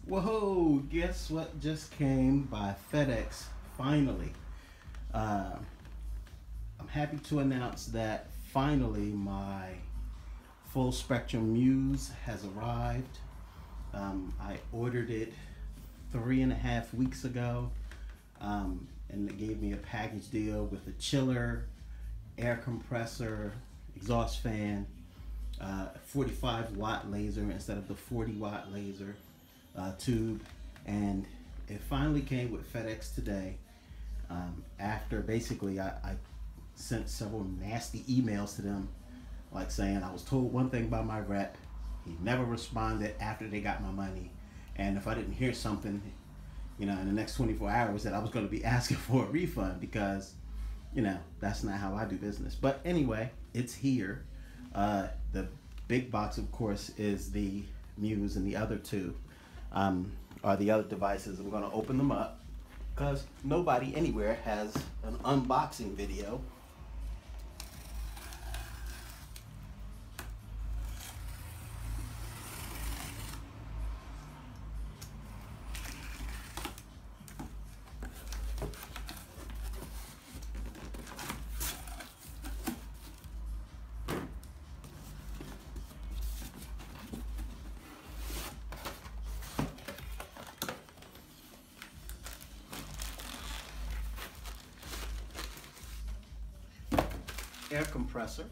Whoa, guess what just came by FedEx finally? Uh, I'm happy to announce that finally my full Spectrum Muse has arrived. I ordered it 3.5 weeks ago, and it gave me a package deal with a chiller, air compressor, exhaust fan, 45-watt laser instead of the 40-watt laser tube, and it finally came with FedEx today. After basically I sent several nasty emails to them, like saying I was told one thing by my rep. He never responded after they got my money, and if I didn't hear something, in the next 24 hours, that I was going to be asking for a refund, because that's not how I do business. But anyway, it's here. The big box, of course, is the Muse, and the other two are the other devices. I'm going to open them up because nobody anywhere has an unboxing video. Air compressor,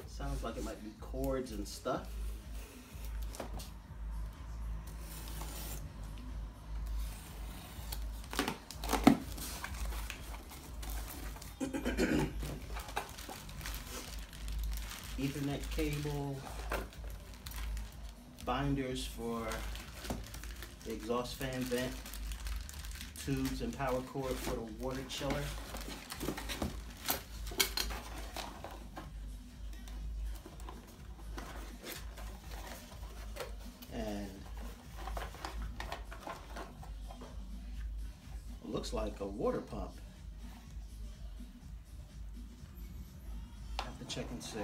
sounds like it might be cords and stuff. Ethernet cable, binders for the exhaust fan vent, tubes and power cord for the water chiller. And it looks like a water pump. Have to check and see.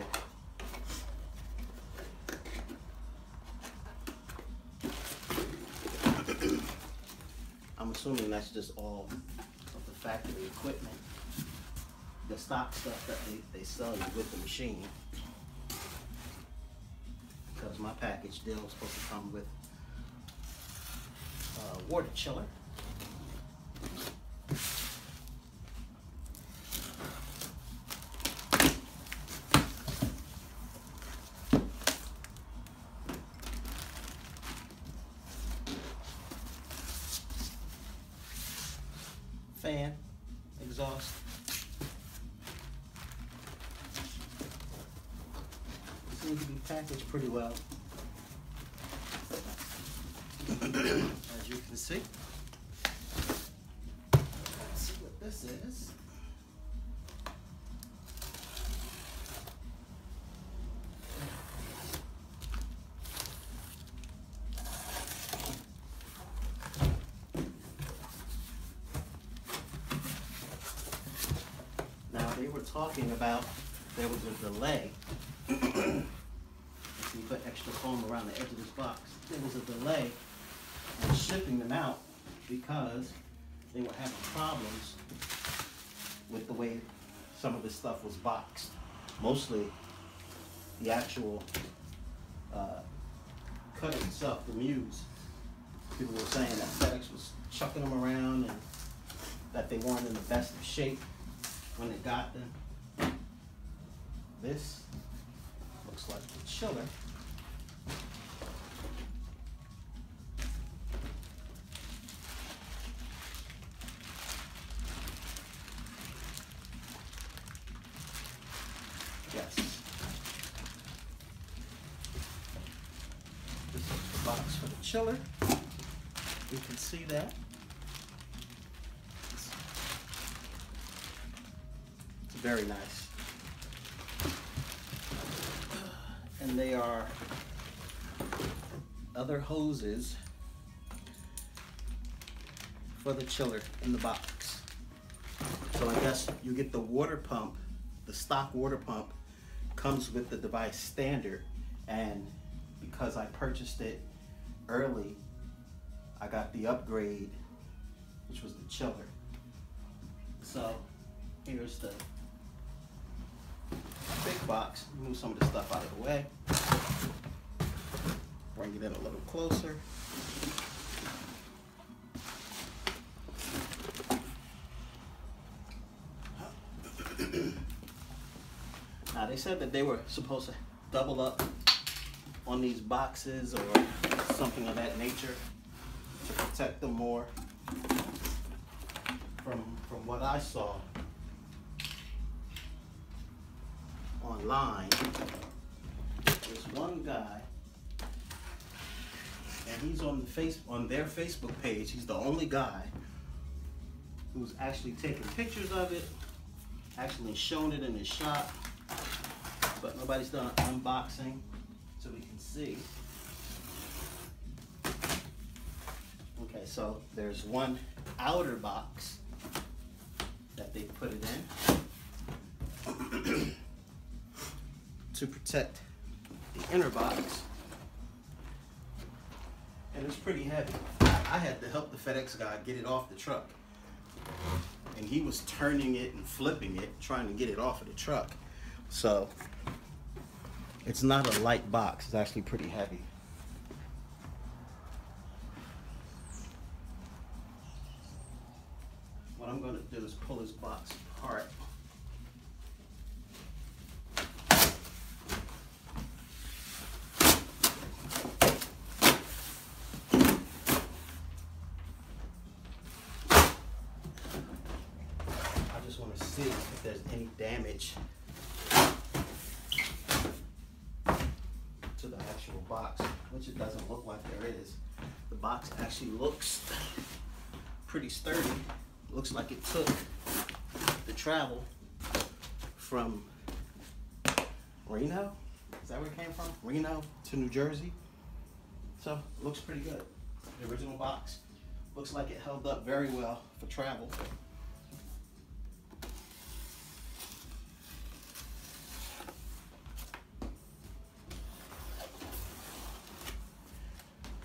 I'm assuming that's just all of the factory equipment, the stock stuff that they sell you with the machine, because my package deal is supposed to come with a water chiller. Fan, exhaust. Seems to be packaged pretty well, as you can see. Let's see what this is. They were talking about there was a delay. If you put extra foam around the edge of this box, there was a delay in shipping them out because they were having problems with the way some of this stuff was boxed. Mostly the actual cut itself, the Muse. People were saying that FedEx was chucking them around and that they weren't in the best of shape when it got them. This looks like the chiller. Yes. This is the box for the chiller. You can see that. Very nice. And they are other hoses for the chiller in the box. So I guess you get the water pump, the stock water pump comes with the device standard, and because I purchased it early, I got the upgrade, which was the chiller. So here's the big box. Move some of the stuff out of the way. Bring it in a little closer. Now they said that they were supposed to double up on these boxes or something of that nature to protect them more. From what I saw online, there's one guy, and he's on their Facebook page. He's the only guy who's actually taken pictures of it, actually shown it in his shop, but nobody's done an unboxing so we can see. Okay, so there's one outer box that they put it in to protect the inner box, and it's pretty heavy. I had to help the FedEx guy get it off the truck, and he was turning it and flipping it, trying to get it off of the truck. So it's not a light box, it's actually pretty heavy. What I'm going to do is pull this box apart. I just want to see if there's any damage to the actual box, which it doesn't look like there is. The box actually looks pretty sturdy. Looks like it took the travel from Reno. Is that where it came from? Reno to New Jersey. So it looks pretty good. The original box looks like it held up very well for travel.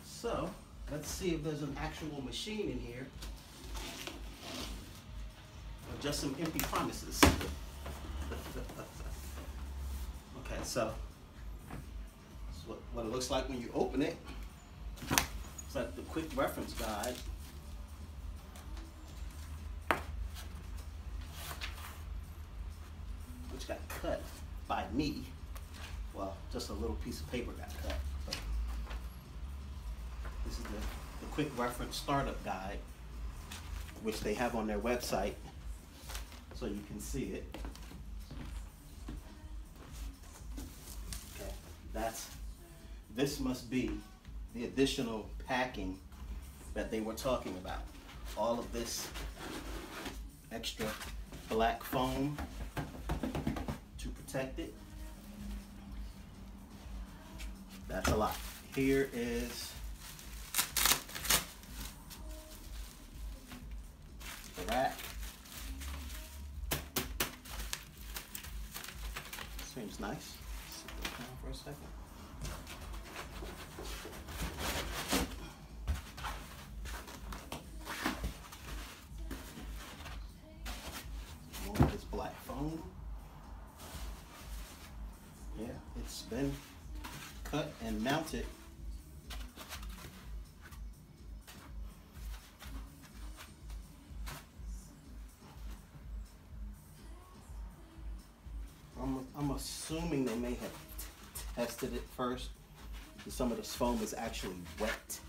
So let's see if there's an actual machine in here, or just some empty promises. Okay, so this is what it looks like when you open it. It's like the quick reference guide. Which got cut by me. Well, just a little piece of paper got cut. But this is the quick reference startup guide, which they have on their website, so you can see it. Okay, this must be the additional packing that they were talking about. All of this extra black foam to protect it. That's a lot. Here is the rack. Seems nice. Sit that down for a second. More of this black foam. Yeah, it's been cut and mounted. I'm assuming they may have tested it first. Some of this foam is actually wet.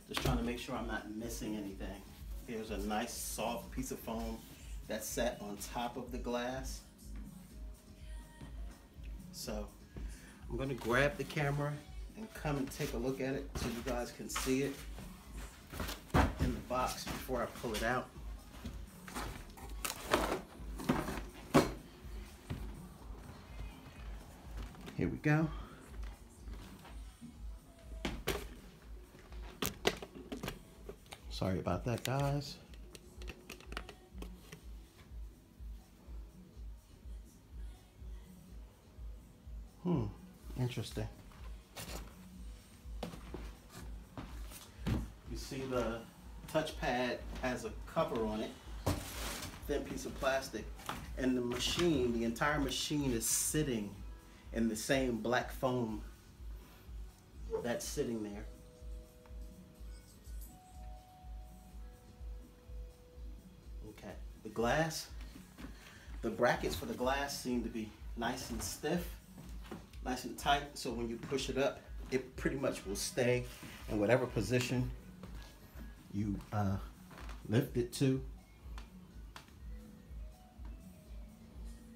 Just trying to make sure I'm not missing anything. Here's a nice soft piece of foam that's set on top of the glass. So I'm going to grab the camera and come and take a look at it so you guys can see it in the box before I pull it out. Here we go. Sorry about that, guys. Interesting. You see the touchpad has a cover on it, thin piece of plastic, and the machine, the entire machine is sitting in the same black foam that's sitting there. Okay, the glass, the brackets for the glass seem to be nice and stiff, nice and tight, so when you push it up, it pretty much will stay in whatever position you lift it to,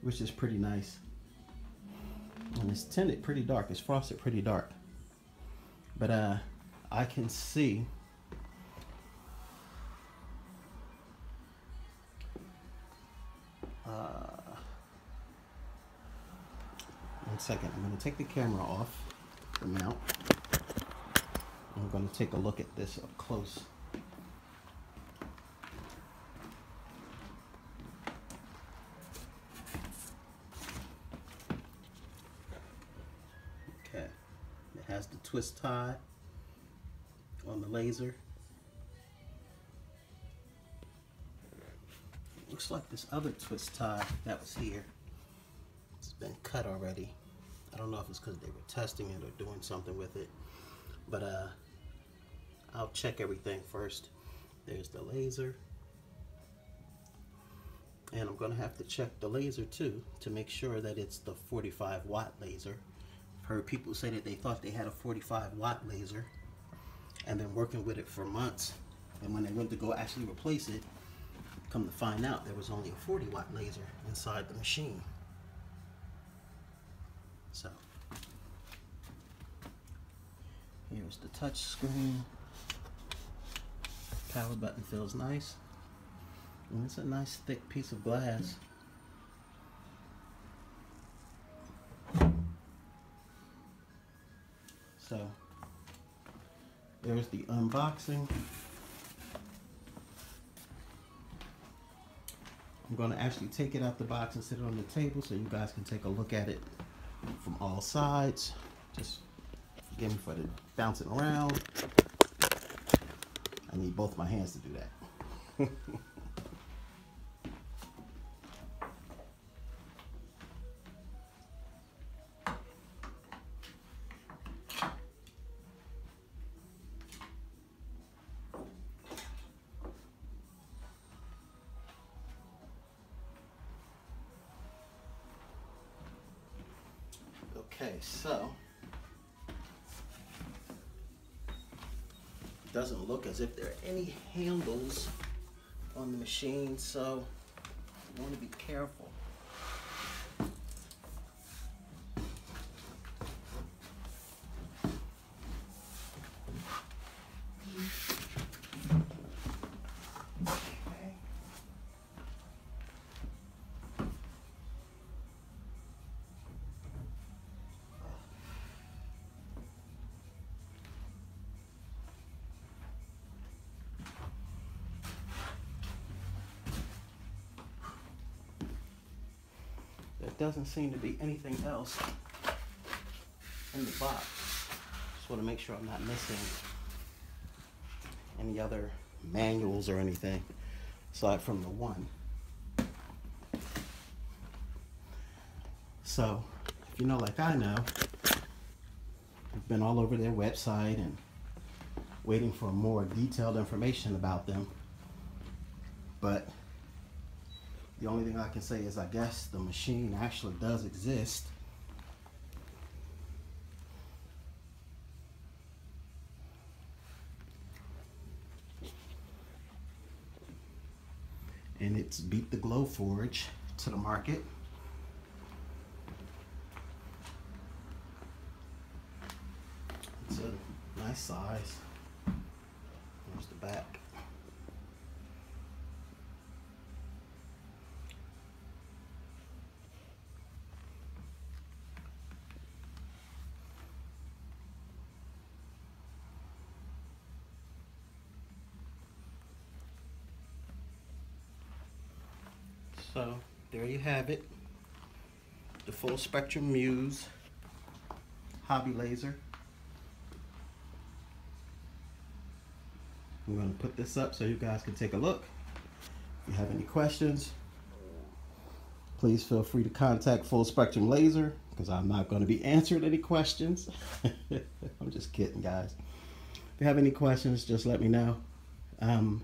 which is pretty nice. And it's tinted pretty dark, it's frosted pretty dark, but I can see one second, I'm going to take the camera off the mount. I'm going to take a look at this up close. Okay, it has the twist tie on the laser. Looks like this other twist tie that was here, it's been cut already. I don't know if it's because they were testing it or doing something with it, but I'll check everything first. There's the laser, and I'm gonna have to check the laser too to make sure that it's the 45-watt laser. I've heard people say that they thought they had a 45-watt laser and been working with it for months, and when they went to go actually replace it, come to find out there was only a 40-watt laser inside the machine. So here's the touch screen. Power button feels nice, and it's a nice thick piece of glass. So there's the unboxing. I'm going to actually take it out the box and sit it on the table so you guys can take a look at it from all sides. Just forgive me for the bouncing around. I need both my hands to do that. Okay, so it doesn't look as if there are any handles on the machine, so you want to be careful. There doesn't seem to be anything else in the box. Just want to make sure I'm not missing any other manuals or anything aside from the one. So if you know like I know, I've been all over their website and waiting for more detailed information about them, but the only thing I can say is I guess the machine actually does exist. And it's beat the Glowforge to the market. It's a nice size. There's the back. So there you have it, the full Spectrum Muse Hobby Laser. I'm going to put this up so you guys can take a look. If you have any questions, please feel free to contact Full Spectrum Laser, because I'm not going to be answering any questions. I'm just kidding, guys. If you have any questions, just let me know. I'm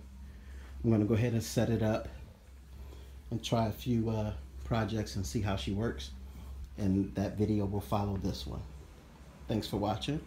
going to go ahead and set it up and try a few projects and see how she works. And that video will follow this one. Thanks for watching.